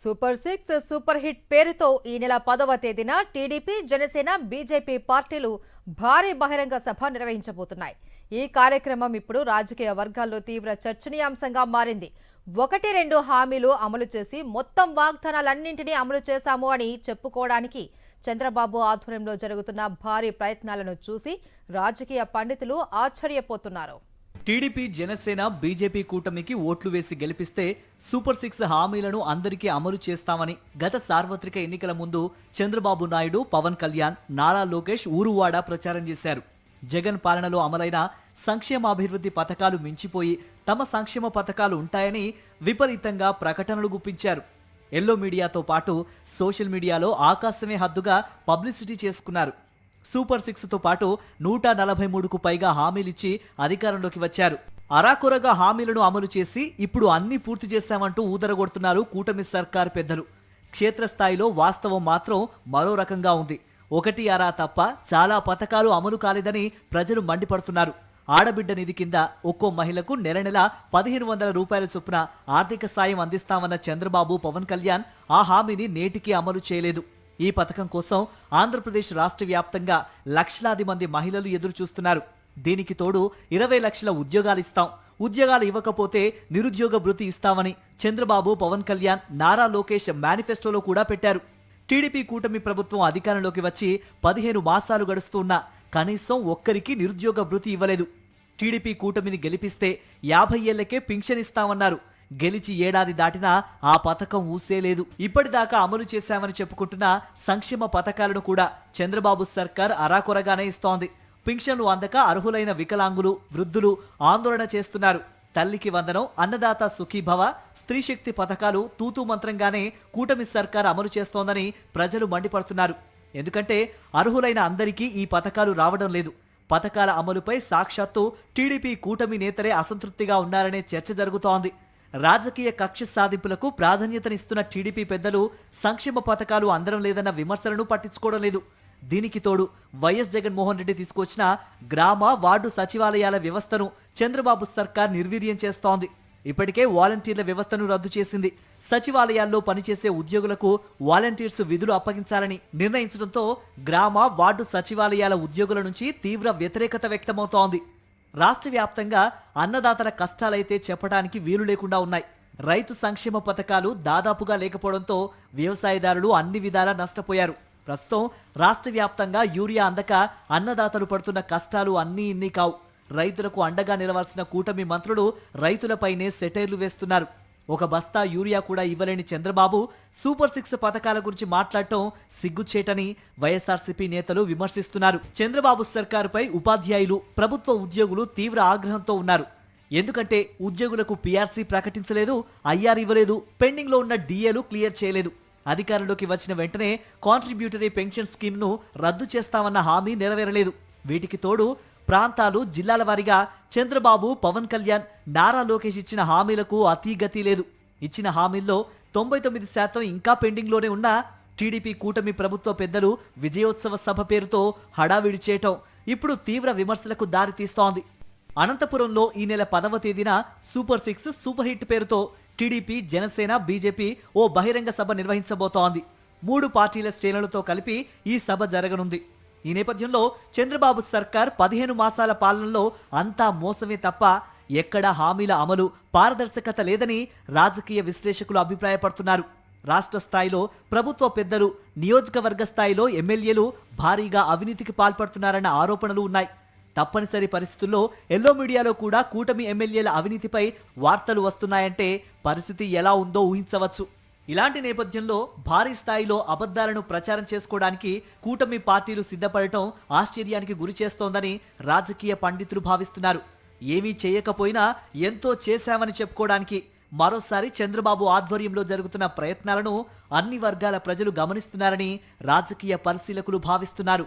Super six super hit పేరుతో ఈ నెల 10వ తేదీన టీడీపీ జనసేన బీజేపీ పార్టీలు భారీ బహిరంగ సభ నిర్వహించబోతున్నాయి. ఈ కార్యక్రమం ఇప్పుడు రాజకీయ వర్గాల్లో తీవ్ర చర్చనీయాంశంగా మారింది. 1-2 హామీలు అమలు చేసి మొత్తం వాగ్దానాలన్నింటినీ అమలు చేశాము అని చెప్పుకోవడానికి చంద్రబాబు ఆధ్వర్యంలో జరుగుతున్న భారీ ప్రయత్నాలను చూసి రాజకీయ పండితులు ఆశ్చర్యపోతున్నారు. టీడీపీ జనసేన బీజేపీ కూటమికి ఓట్లు వేసి గెలిపిస్తే సూపర్ 6 హామీలను అందరికీ అమలు చేస్తామని గత సార్వత్రిక ఎన్నికల ముందు చంద్రబాబు నాయుడు, పవన్ కళ్యాణ్, నారా లోకేష్ ఊరువాడ ప్రచారం చేశారు. జగన్ పాలనలో అమలైన సంక్షేమాభివృద్ధి పథకాలు మించిపోయి తమ సంక్షేమ పథకాలు ఉంటాయని విపరీతంగా ప్రకటనలు గుప్పించారు. ఎల్లో మీడియాతో పాటు సోషల్ మీడియాలో ఆకాశమే హద్దుగా పబ్లిసిటీ చేసుకున్నారు. సూపర్ 6తో పాటు 143కు పైగా హామీలిచ్చి అధికారంలోకి వచ్చారు. అరాకొరగా హామీలను అమలు చేసి ఇప్పుడు అన్ని పూర్తి చేశామంటూ ఊదరగొడుతున్నారు కూటమి సర్కార్ పెద్దలు. క్షేత్రస్థాయిలో వాస్తవం మాత్రం మరో రకంగా ఉంది. ఒకటి అరా తప్ప చాలా పథకాలు అమలు కాలేదని ప్రజలు మండిపడుతున్నారు. ఆడబిడ్డ నిధి కింద ఒక్కో మహిళకు నెల 1500 రూపాయల చొప్పున ఆర్థిక సాయం అందిస్తామన్న చంద్రబాబు, పవన్ కళ్యాణ్ ఆ హామీని నేటికి అమలు చేయలేదు. ఈ పథకం కోసం ఆంధ్రప్రదేశ్ రాష్ట్ర వ్యాప్తంగా లక్షలాది మంది మహిళలు ఎదురు చూస్తున్నారు. దీనికి తోడు 20 లక్షల ఉద్యోగాలు ఇస్తాం, ఉద్యోగాలు ఇవ్వకపోతే నిరుద్యోగ భృతి ఇస్తామని చంద్రబాబు, పవన్ కళ్యాణ్, నారా లోకేష్ మేనిఫెస్టోలో కూడా పెట్టారు. టీడీపీ కూటమి ప్రభుత్వం అధికారంలోకి వచ్చి 15 మాసాలు గడుస్తున్నా కనీసం ఒక్కరికి నిరుద్యోగ భృతి ఇవ్వలేదు. టీడీపీ కూటమిని గెలిపిస్తే 50 ఏళ్లకే పింఛన్ ఇస్తామన్నారు. గెలిచి ఏడాది దాటినా ఆ పథకం ఊసేలేదు. ఇప్పటిదాకా అమలు చేశామని చెప్పుకుంటున్న సంక్షేమ పథకాలను కూడా చంద్రబాబు సర్కార్ అరాకొరగానే ఇస్తోంది. పింఛన్లు అందక అర్హులైన వికలాంగులు, వృద్ధులు ఆందోళన చేస్తున్నారు. తల్లికి వందనం, అన్నదాత సుఖీభవ, స్త్రీ శక్తి పథకాలు తూతూ మంత్రంగానే కూటమి సర్కార్ అమలు చేస్తోందని ప్రజలు మండిపడుతున్నారు. ఎందుకంటే అర్హులైన అందరికీ ఈ పథకాలు రావడం లేదు. పథకాల అమలుపై సాక్షాత్తు టీడీపీ కూటమి నేతలే అసంతృప్తిగా ఉన్నారనే చర్చ జరుగుతోంది. రాజకీయ కక్ష సాధింపులకు ప్రాధాన్యతనిస్తున్న టీడీపీ పెద్దలు సంక్షేమ పథకాలు అందడం లేదన్న విమర్శలను పట్టించుకోవడం లేదు. దీనికి తోడు వైఎస్ జగన్మోహన్ రెడ్డి తీసుకొచ్చిన గ్రామ, వార్డు సచివాలయాల వ్యవస్థను చంద్రబాబు సర్కార్ నిర్వీర్యం చేస్తోంది. ఇప్పటికే వాలంటీర్ల వ్యవస్థను రద్దు చేసింది. సచివాలయాల్లో పనిచేసే ఉద్యోగులకు వాలంటీర్స్ విధులు అప్పగించాలని నిర్ణయించడంతో గ్రామ, వార్డు సచివాలయాల ఉద్యోగుల నుంచి తీవ్ర వ్యతిరేకత వ్యక్తమవుతోంది. రాష్ట్ర వ్యాప్తంగా అన్నదాతల కష్టాలైతే చెప్పడానికి వీలు లేకుండా ఉన్నాయి. రైతు సంక్షేమ పథకాలు దాదాపుగా లేకపోవడంతో వ్యవసాయదారులు అన్ని విధాలా నష్టపోయారు. ప్రస్తుతం రాష్ట్ర వ్యాప్తంగా యూరియా అందక అన్నదాతలు పడుతున్న కష్టాలు అన్నీ ఇన్ని కావు. రైతులకు అండగా నిలవాల్సిన కూటమి మంత్రులు రైతులపైనే సెటైర్లు వేస్తున్నారు. ఒక బస్తా యూరియా కూడా ఇవ్వలేని చంద్రబాబు సూపర్ 6 పథకాల గురించి మాట్లాడటం సిగ్గుచేటని వైఎస్ఆర్సీపీ నేతలు విమర్శిస్తున్నారు. చంద్రబాబు సర్కారుపై ఉపాధ్యాయులు, ప్రభుత్వ ఉద్యోగులు తీవ్ర ఆగ్రహంతో ఉన్నారు. ఎందుకంటే ఉద్యోగులకు పీఆర్సీ ప్రకటించలేదు, ఐఆర్ ఇవ్వలేదు, పెండింగ్ లో ఉన్న డిఏలు క్లియర్ చేయలేదు. అధికారంలోకి వచ్చిన వెంటనే కాంట్రిబ్యూటరీ పెన్షన్ స్కీమ్ ను రద్దు చేస్తామన్న హామీ నెరవేరలేదు. వీటికి తోడు ప్రాంతాలు, జిల్లాల వారీగా చంద్రబాబు, పవన్ కళ్యాణ్, నారా లోకేష్ ఇచ్చిన హామీలకు అతీగతి లేదు. ఇచ్చిన హామీల్లో 99% ఇంకా పెండింగ్ లోనే ఉన్న టీడీపీ కూటమి ప్రభుత్వ పెద్దలు విజయోత్సవ సభ పేరుతో హడావిడి చేయటం ఇప్పుడు తీవ్ర విమర్శలకు దారి తీస్తోంది. అనంతపురంలో ఈ నెల 10వ తేదీన సూపర్ 6 సూపర్ హిట్ పేరుతో టీడీపీ, జనసేన, బీజేపీ ఓ బహిరంగ సభ నిర్వహించబోతోంది. 3 పార్టీల శ్రేణులతో కలిపి ఈ సభ జరగనుంది. ఈ నేపథ్యంలో చంద్రబాబు సర్కార్ 15 మాసాల పాలనలో అంతా మోసమే తప్ప ఎక్కడా హామీల అమలు, పారదర్శకత లేదని రాజకీయ విశ్లేషకులు అభిప్రాయపడుతున్నారు. రాష్ట్ర స్థాయిలో ప్రభుత్వ పెద్దలు, నియోజకవర్గ స్థాయిలో ఎమ్మెల్యేలు భారీగా అవినీతికి పాల్పడుతున్నారన్న ఆరోపణలు ఉన్నాయి. తప్పనిసరి పరిస్థితుల్లో ఎల్లో మీడియాలో కూడా కూటమి ఎమ్మెల్యేల అవినీతిపై వార్తలు వస్తున్నాయంటే పరిస్థితి ఎలా ఉందో ఊహించవచ్చు. ఇలాంటి నేపథ్యంలో భారీ స్థాయిలో అబద్ధాలను ప్రచారం చేసుకోవడానికి కూటమి పార్టీలు సిద్ధపడటం ఆశ్చర్యానికి గురి చేస్తోందని రాజకీయ పండితులు భావిస్తున్నారు. ఏమీ చేయకపోయినా ఎంతో చేశామని చెప్పుకోవడానికి మరోసారి చంద్రబాబు ఆధ్వర్యంలో జరుగుతున్న ప్రయత్నాలను అన్ని వర్గాల ప్రజలు గమనిస్తున్నారని రాజకీయ పరిశీలకులు భావిస్తున్నారు.